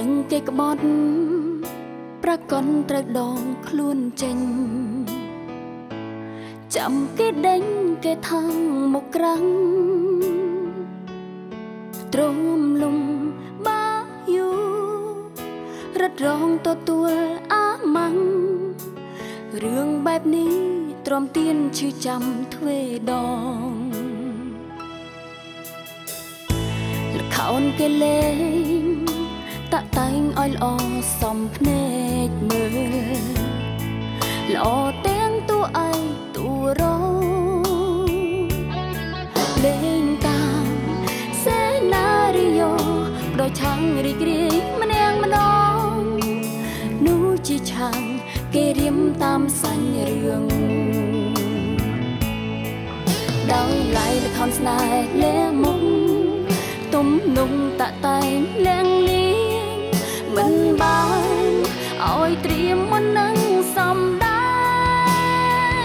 ដឹងគេក្បត់ប្រកនត្រូវដងខ្លួនចេញចាំគេដេញគេថងមកក្រាំងទ្រមលំបាយូរត់រងទទួលអាម៉ាំងរឿងបែបនេះទ្រាំទៀនឈឺចាំទ្វេដងលខោនគេលេងតាក់តែងឲ្យល្អសំភ្នែកមើលល្អទាំងតួឯងតួរងលេងតាមសេណារីយ៉ូដោយឆាំងរីករាយម្នាក់ម្ដងនោះជាឆាំងគេរៀមតាមសាច់រឿងដោយឡៃលខនស្នេហ៍លេមុំទំនុំតាក់តែងលាងលៀងមិនបានឲ្យត្រៀមមុននឹងសំដែ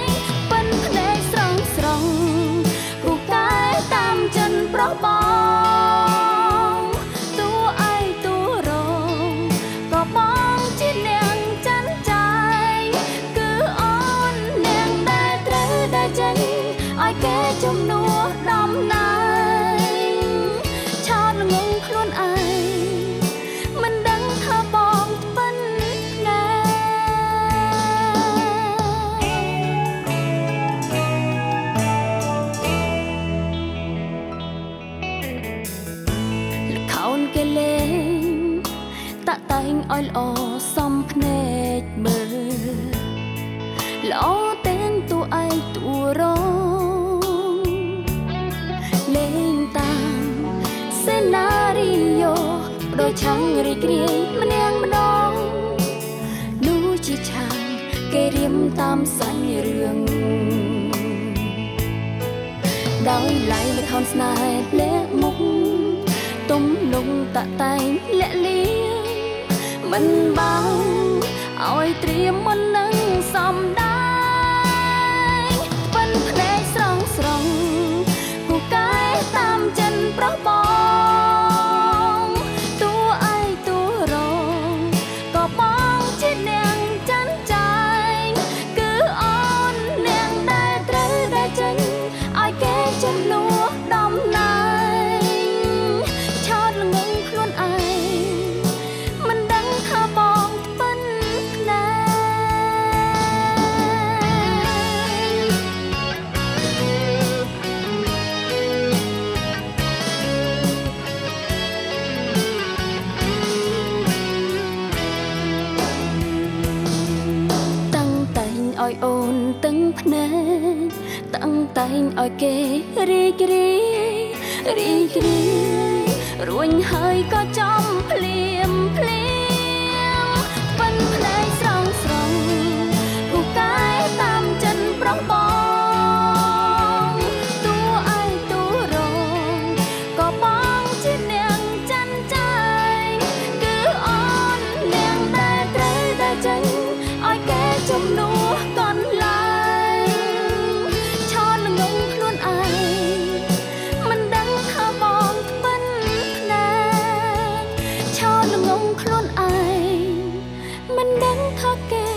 ងប៉ិនភ្នែកស្រងស្រង់គូកែតាមចិនប្រុសបងតួឯងតួរងក៏បងជានាងច័ន្ទចាយគឺអូននាងដែលត្រូវដែលចេញឲ្យគេជំនួសដំណើរឆោតងងខ្លួនឯងមិនដឹងថាបងប៉ិនណាលខោនគេលេងតាក់តែងឲ្យល្អសំភ្នែកមើលល្អទាំងតួឯងតួរងលេងតាមសេណារីយ៉ូដោយឆាំងរីករាយម្នាក់ម្ដងនោះជាឆាំងគេរៀមតាមសាច់រឿងដោយឡៃលខោនស្នេហ៍លេមុខទំនុំតាក់តែងលាក់លៀងមិនបានឲ្យត្រៀមមុននឹងសំដែងប៉ិនភ្នែកស្រងស្រង់គូកែតាមចិនប្រុសបងតួឯងតួរងក៏បងជានាងច័ន្ទចាយគឺអូននាងដែលត្រូវដែលចេញឲ្យគេជំនួសដំណើរឆោតល្ងងខ្លួនឯងមិនដឹងថាបងប៉ិនណាតាំងតែងឲ្យអូនទាំងភ្នែកតាំងតែងឲ្យគេរីករាយរីករាយរួញហើយក៏ចំភ្លាមភ្លាមប៉ិនភ្នែកស្រងស្រង់គូកែតាមចិនប្រុសបងតួឯងតួរងក៏បងជានាងច័ន្ទចាយគឺអូននាងដែលត្រូវដែលចេញឲ្យគេជំនួសកន្លែងឆោតល្ងងខ្លួនឯងមិនដឹងថាបងប៉ិនណាឆោតល្ងងខ្លួនឯងមិនដឹងថាគេ